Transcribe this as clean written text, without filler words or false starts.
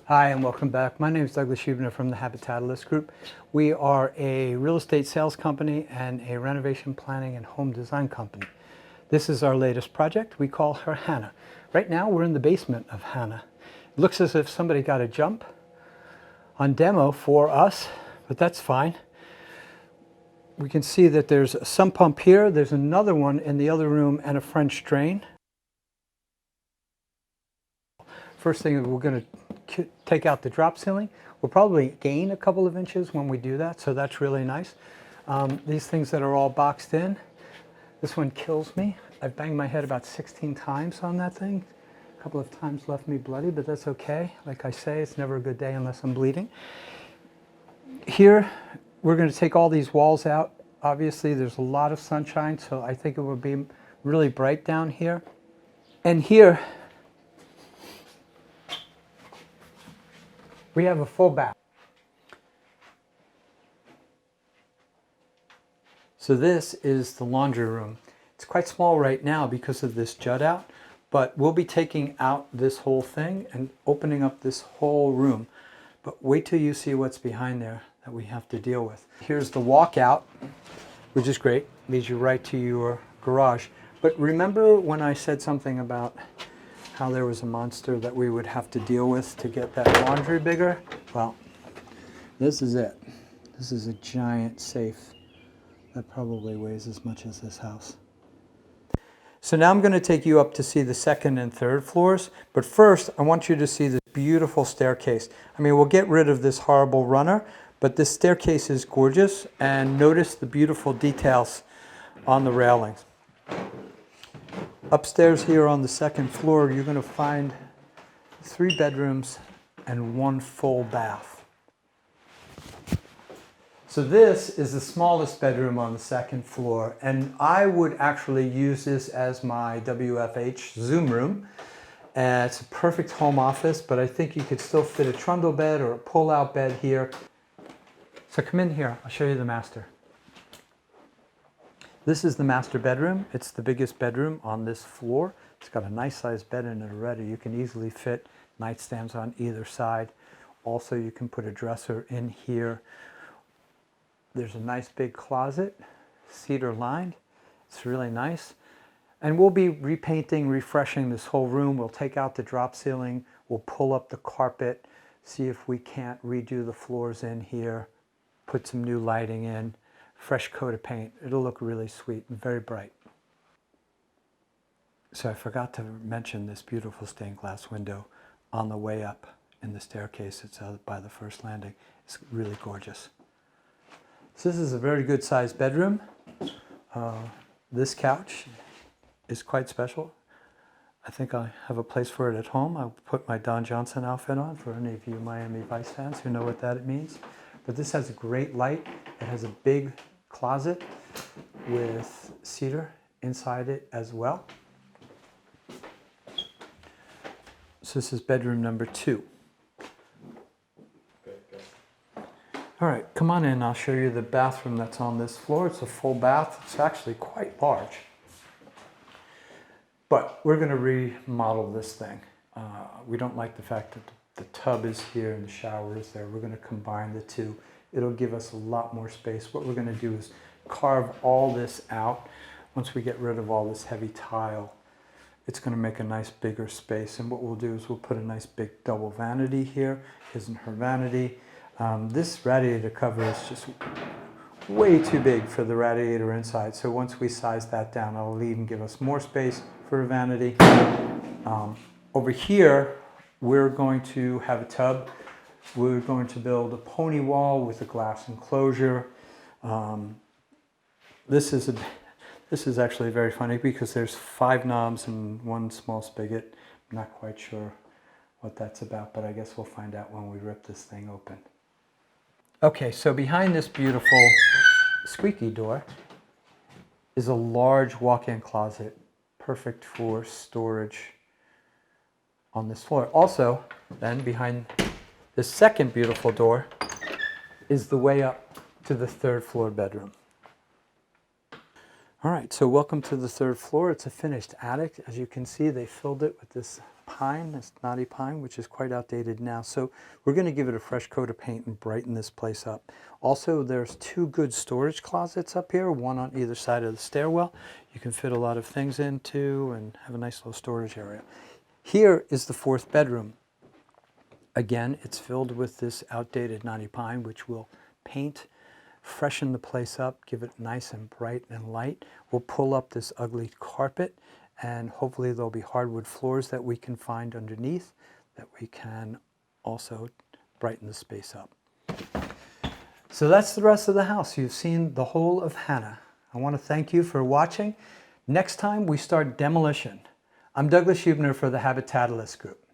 Hi and welcome back. My name is Douglas Huebner from the Habitatalist Group. We are a real estate sales company and a renovation planning and home design company. This is our latest project. We call her Hannah. Right now we're in the basement of Hannah. It looks as if somebody got a jump on demo for us, but that's fine. We can see that there's a sump pump here. There's another one in the other room and a French drain. First thing is we're going to take out the drop ceiling. We'll probably gain a couple of inches when we do that, so that's really nice. These things that are all boxed in, this one kills me. I've banged my head about 16 times on that thing. A couple of times left me bloody, but that's okay. Like I say, it's never a good day unless I'm bleeding. Here, we're going to take all these walls out. Obviously, there's a lot of sunshine, so I think it will be really bright down here. And here, we have a full bath. So this is the laundry room. It's quite small right now because of this jut out, but we'll be taking out this whole thing and opening up this whole room. But wait till you see what's behind there that we have to deal with. Here's the walkout, which is great. Leads you right to your garage. But remember when I said something about how there was a monster that we would have to deal with to get that laundry bigger? Well, this is it. This is a giant safe that probably weighs as much as this house. So now I'm going to take you up to see the second and third floors, but first I want you to see this beautiful staircase. I mean, we'll get rid of this horrible runner, but this staircase is gorgeous, and notice the beautiful details on the railings. Upstairs here on the second floor, you're going to find 3 bedrooms and 1 full bath. So this is the smallest bedroom on the second floor, and I would actually use this as my WFH Zoom room. It's a perfect home office, but I think you could still fit a trundle bed or a pull-out bed here. So come in here, I'll show you the master. This is the master bedroom. It's the biggest bedroom on this floor. It's got a nice sized bed in it already. You can easily fit nightstands on either side. Also, you can put a dresser in here. There's a nice big closet, cedar lined. It's really nice. And we'll be repainting, refreshing this whole room. We'll take out the drop ceiling. We'll pull up the carpet, see if we can't redo the floors in here, put some new lighting in. Fresh coat of paint. It'll look really sweet and very bright. So I forgot to mention this beautiful stained glass window on the way up in the staircase. It's out by the first landing. It's really gorgeous. So this is a very good sized bedroom. This couch is quite special. I think I have a place for it at home. I'll put my Don Johnson outfit on for any of you Miami Vice fans who know what that means. But this has a great light. It has a big closet with cedar inside it as well. So this is bedroom number 2. All right, come on in. I'll show you the bathroom that's on this floor. It's a full bath. It's actually quite large. But we're going to remodel this thing. We don't like the fact that the tub is here and the shower is there. We're going to combine the two. It'll give us a lot more space. What we're going to do is carve all this out. Once we get rid of all this heavy tile, it's going to make a nice bigger space. And what we'll do is we'll put a nice big double vanity here. Isn't her vanity. This radiator cover is just way too big for the radiator inside. So once we size that down, it'll even give us more space for a vanity. Over here, we're going to have a tub. We're going to build a pony wall with a glass enclosure. This is actually very funny because there's 5 knobs and 1 small spigot. I'm not quite sure what that's about, but I guess we'll find out when we rip this thing open. Okay, so behind this beautiful squeaky door is a large walk-in closet, perfect for storage on this floor. Also, then behind this second beautiful door is the way up to the 3rd floor bedroom. All right, so welcome to the 3rd floor. It's a finished attic. As you can see, they filled it with this pine, this knotty pine, which is quite outdated now. So we're going to give it a fresh coat of paint and brighten this place up. Also, there's 2 good storage closets up here, one on either side of the stairwell. You can fit a lot of things into and have a nice little storage area. Here is the 4th bedroom. Again, it's filled with this outdated knotty pine, which will paint, freshen the place up, give it nice and bright and light. We'll pull up this ugly carpet, and hopefully there'll be hardwood floors that we can find underneath that we can also brighten the space up. So that's the rest of the house. You've seen the whole of Hannah. I want to thank you for watching. Next time we start demolition. I'm Douglas Hubner for the Habitatalist Group.